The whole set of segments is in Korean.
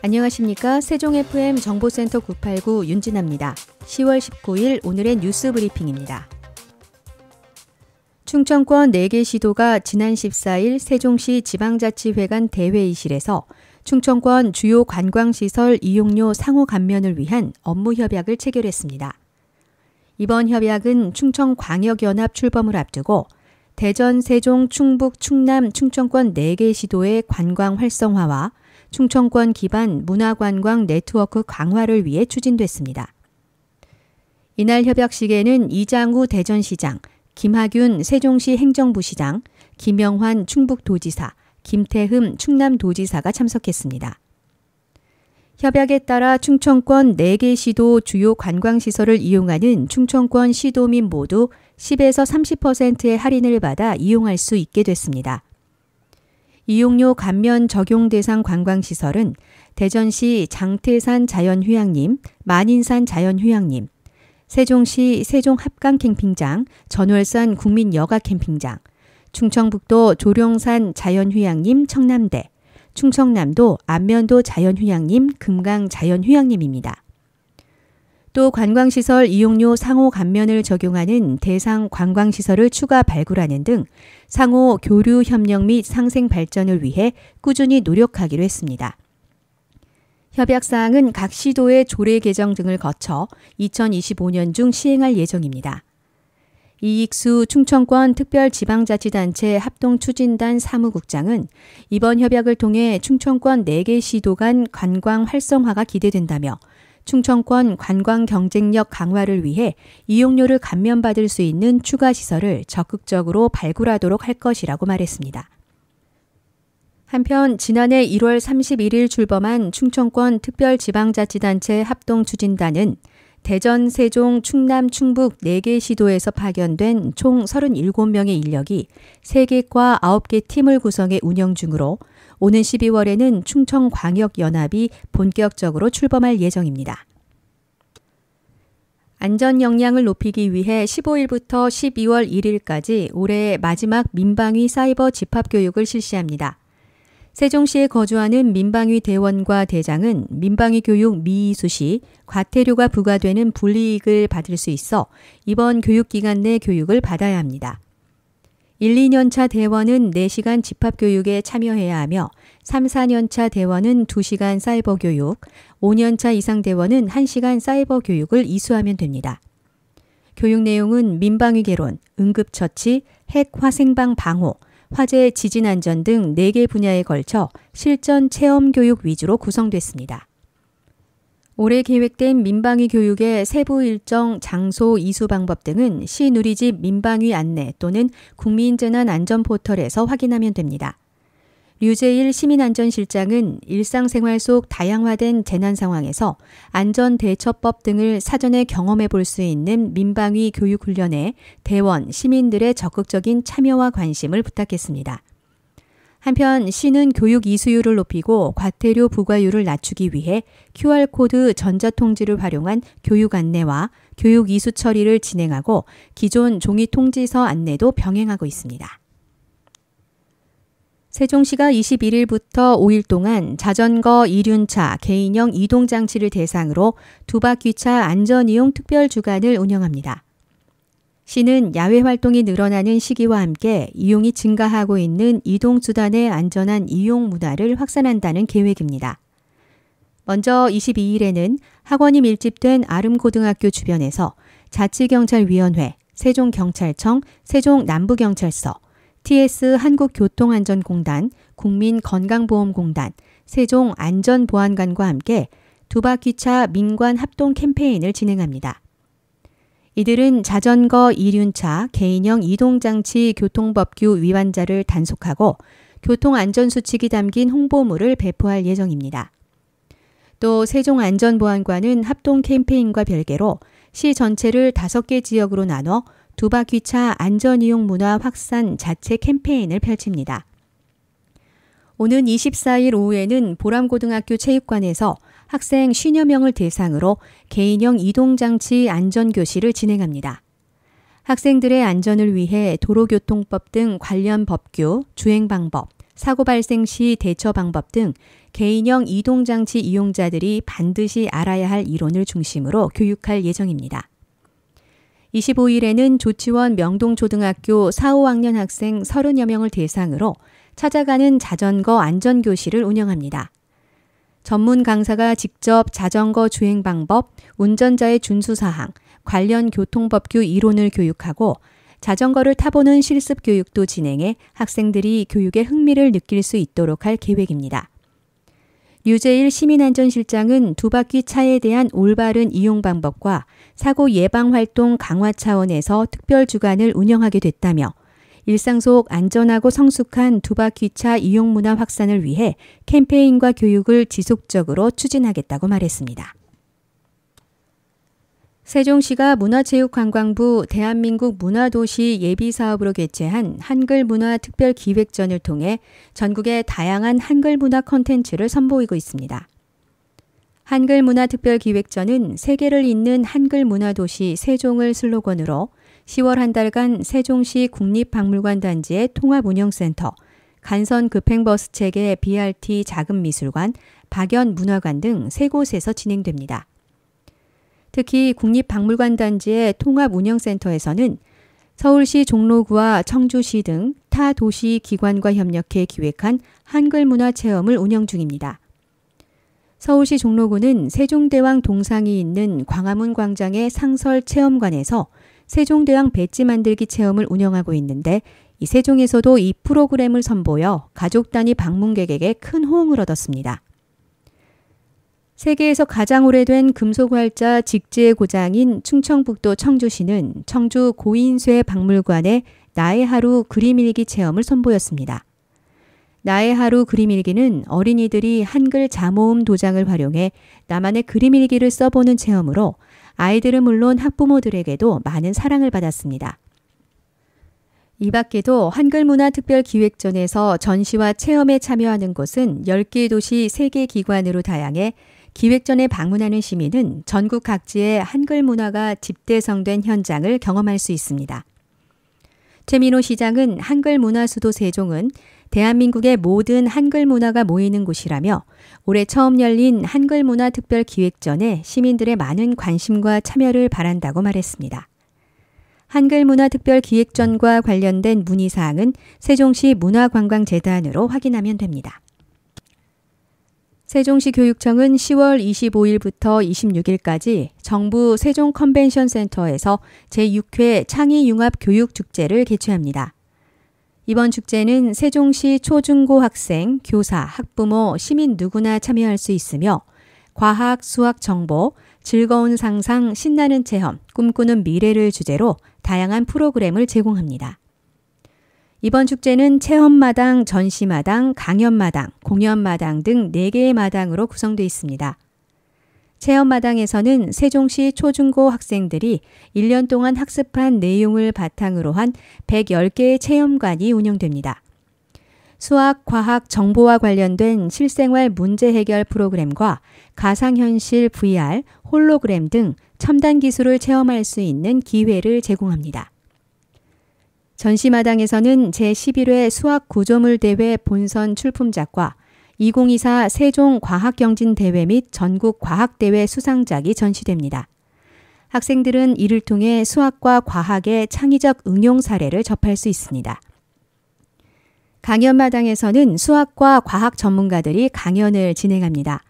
안녕하십니까. 세종 FM 정보센터 989 윤진아입니다. 10월 19일 오늘의 뉴스 브리핑입니다. 충청권 4개 시도가 지난 14일 세종시 지방자치회관 대회의실에서 충청권 주요 관광시설 이용료 상호 감면을 위한 업무 협약을 체결했습니다. 이번 협약은 충청광역연합 출범을 앞두고 대전, 세종, 충북, 충남, 충청권 4개 시도의 관광 활성화와 충청권 기반 문화관광 네트워크 강화를 위해 추진됐습니다. 이날 협약식에는 이장우 대전시장, 김하균 세종시 행정부시장, 김영환 충북도지사, 김태흠 충남도지사가 참석했습니다. 협약에 따라 충청권 4개 시도 주요 관광시설을 이용하는 충청권 시도민 모두 10에서 30%의 할인을 받아 이용할 수 있게 됐습니다. 이용료 감면 적용 대상 관광시설은 대전시 장태산 자연휴양림, 만인산 자연휴양림, 세종시 세종합강캠핑장, 전월산 국민여가캠핑장, 충청북도 조룡산 자연휴양림 청남대, 충청남도 안면도 자연휴양림 금강 자연휴양림입니다. 또 관광시설 이용료 상호 감면을 적용하는 대상 관광시설을 추가 발굴하는 등 상호 교류 협력 및 상생 발전을 위해 꾸준히 노력하기로 했습니다. 협약사항은 각 시도의 조례 개정 등을 거쳐 2025년 중 시행할 예정입니다. 이익수 충청권 특별지방자치단체 합동추진단 사무국장은 이번 협약을 통해 충청권 4개 시도 간 관광 활성화가 기대된다며 충청권 관광 경쟁력 강화를 위해 이용료를 감면받을 수 있는 추가 시설을 적극적으로 발굴하도록 할 것이라고 말했습니다. 한편 지난해 1월 31일 출범한 충청권 특별지방자치단체 합동추진단은 대전, 세종, 충남, 충북 4개 시도에서 파견된 총 37명의 인력이 3개과 9개 팀을 구성해 운영 중으로 오는 12월에는 충청광역연합이 본격적으로 출범할 예정입니다. 안전 역량을 높이기 위해 15일부터 12월 1일까지 올해 마지막 민방위 사이버 집합교육을 실시합니다. 세종시에 거주하는 민방위 대원과 대장은 민방위 교육 미이수 시 과태료가 부과되는 불이익을 받을 수 있어 이번 교육기간 내 교육을 받아야 합니다. 1, 2년차 대원은 4시간 집합교육에 참여해야 하며 3, 4년차 대원은 2시간 사이버 교육, 5년차 이상 대원은 1시간 사이버 교육을 이수하면 됩니다. 교육 내용은 민방위 개론, 응급처치, 핵 화생방 방호, 화재 지진 안전 등 4개 분야에 걸쳐 실전 체험 교육 위주로 구성됐습니다. 올해 계획된 민방위 교육의 세부 일정, 장소, 이수 방법 등은 시 누리집 민방위 안내 또는 국민재난안전포털에서 확인하면 됩니다. 류재일 시민안전실장은 일상생활 속 다양화된 재난 상황에서 안전대처법 등을 사전에 경험해 볼 수 있는 민방위 교육훈련에 대원, 시민들의 적극적인 참여와 관심을 부탁했습니다. 한편 시는 교육 이수율을 높이고 과태료 부과율을 낮추기 위해 QR코드 전자통지를 활용한 교육 안내와 교육 이수 처리를 진행하고 기존 종이 통지서 안내도 병행하고 있습니다. 세종시가 21일부터 5일 동안 자전거, 이륜차, 개인형 이동장치를 대상으로 두바퀴차 안전이용 특별주간을 운영합니다. 시는 야외 활동이 늘어나는 시기와 함께 이용이 증가하고 있는 이동수단의 안전한 이용 문화를 확산한다는 계획입니다. 먼저 22일에는 학원이 밀집된 아름고등학교 주변에서 자치경찰위원회, 세종경찰청, 세종남부경찰서, TS 한국교통안전공단, 국민건강보험공단, 세종안전보안관과 함께 두바퀴차 민관 합동 캠페인을 진행합니다. 이들은 자전거, 이륜차, 개인형 이동장치 교통법규 위반자를 단속하고 교통안전수칙이 담긴 홍보물을 배포할 예정입니다. 또 세종안전보안관은 합동 캠페인과 별개로 시 전체를 5개 지역으로 나눠 두바퀴차 안전이용 문화 확산 자체 캠페인을 펼칩니다. 오는 24일 오후에는 보람고등학교 체육관에서 학생 50여 명을 대상으로 개인형 이동장치 안전교실을 진행합니다. 학생들의 안전을 위해 도로교통법 등 관련 법규, 주행 방법, 사고 발생 시 대처 방법 등 개인형 이동장치 이용자들이 반드시 알아야 할 이론을 중심으로 교육할 예정입니다. 25일에는 조치원 명동초등학교 4, 5학년 학생 30여 명을 대상으로 찾아가는 자전거 안전교실을 운영합니다. 전문 강사가 직접 자전거 주행 방법, 운전자의 준수사항, 관련 교통법규 이론을 교육하고 자전거를 타보는 실습 교육도 진행해 학생들이 교육에 흥미를 느낄 수 있도록 할 계획입니다. 류재일 시민안전실장은 두 바퀴 차에 대한 올바른 이용 방법과 사고 예방 활동 강화 차원에서 특별 주간을 운영하게 됐다며 일상 속 안전하고 성숙한 두 바퀴 차 이용 문화 확산을 위해 캠페인과 교육을 지속적으로 추진하겠다고 말했습니다. 세종시가 문화체육관광부 대한민국 문화도시 예비사업으로 개최한 한글문화특별기획전을 통해 전국의 다양한 한글문화 콘텐츠를 선보이고 있습니다. 한글문화특별기획전은 세계를 잇는 한글문화도시 세종을 슬로건으로 10월 한 달간 세종시 국립박물관단지의 통합운영센터, 간선급행버스 체계 BRT 자금미술관, 박연문화관 등 세 곳에서 진행됩니다. 특히 국립박물관단지의 통합운영센터에서는 서울시 종로구와 청주시 등 타 도시 기관과 협력해 기획한 한글문화 체험을 운영 중입니다. 서울시 종로구는 세종대왕 동상이 있는 광화문 광장의 상설체험관에서 세종대왕 배지 만들기 체험을 운영하고 있는데 이 세종에서도 이 프로그램을 선보여 가족 단위 방문객에게 큰 호응을 얻었습니다. 세계에서 가장 오래된 금속활자 직지의 고장인 충청북도 청주시는 청주 고인쇠 박물관에 나의 하루 그림일기 체험을 선보였습니다. 나의 하루 그림일기는 어린이들이 한글 자모음 도장을 활용해 나만의 그림일기를 써보는 체험으로 아이들은 물론 학부모들에게도 많은 사랑을 받았습니다. 이 밖에도 한글문화특별기획전에서 전시와 체험에 참여하는 곳은 10개 도시 3개 기관으로 다양해 기획전에 방문하는 시민은 전국 각지의 한글 문화가 집대성된 현장을 경험할 수 있습니다. 최민호 시장은 한글 문화 수도 세종은 대한민국의 모든 한글 문화가 모이는 곳이라며 올해 처음 열린 한글 문화 특별 기획전에 시민들의 많은 관심과 참여를 바란다고 말했습니다. 한글 문화 특별 기획전과 관련된 문의사항은 세종시 문화관광재단으로 확인하면 됩니다. 세종시 교육청은 10월 25일부터 26일까지 정부 세종 컨벤션 센터에서 제6회 창의융합교육축제를 개최합니다. 이번 축제는 세종시 초중고 학생, 교사, 학부모, 시민 누구나 참여할 수 있으며 과학, 수학 정보, 즐거운 상상, 신나는 체험, 꿈꾸는 미래를 주제로 다양한 프로그램을 제공합니다. 이번 축제는 체험마당, 전시마당, 강연마당, 공연마당 등 4개의 마당으로 구성되어 있습니다. 체험마당에서는 세종시 초중고 학생들이 1년 동안 학습한 내용을 바탕으로 한 110개의 체험관이 운영됩니다. 수학, 과학, 정보와 관련된 실생활 문제 해결 프로그램과 가상현실 VR, 홀로그램 등 첨단 기술을 체험할 수 있는 기회를 제공합니다. 전시마당에서는 제11회 수학구조물 대회 본선 출품작과 2024 세종과학경진대회 및 전국과학대회 수상작이 전시됩니다. 학생들은 이를 통해 수학과 과학의 창의적 응용 사례를 접할 수 있습니다. 강연마당에서는 수학과 과학 전문가들이 강연을 진행합니다.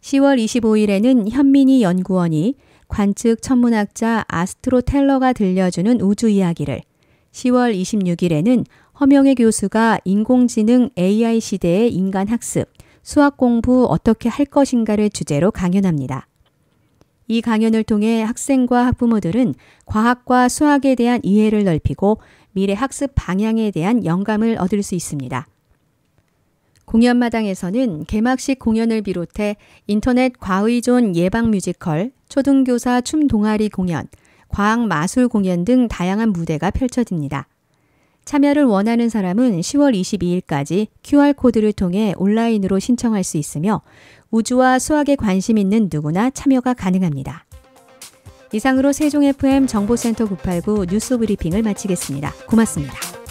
10월 25일에는 현민희 연구원이 관측 천문학자 아스트로 텔러가 들려주는 우주 이야기를, 10월 26일에는 허명혜 교수가 인공지능 AI 시대의 인간학습, 수학 공부 어떻게 할 것인가를 주제로 강연합니다. 이 강연을 통해 학생과 학부모들은 과학과 수학에 대한 이해를 넓히고 미래 학습 방향에 대한 영감을 얻을 수 있습니다. 공연마당에서는 개막식 공연을 비롯해 인터넷 과의존 예방 뮤지컬, 초등교사 춤 동아리 공연, 과학 마술 공연 등 다양한 무대가 펼쳐집니다. 참여를 원하는 사람은 10월 22일까지 QR코드를 통해 온라인으로 신청할 수 있으며 우주와 수학에 관심 있는 누구나 참여가 가능합니다. 이상으로 세종 FM 정보센터 989 뉴스 브리핑을 마치겠습니다. 고맙습니다.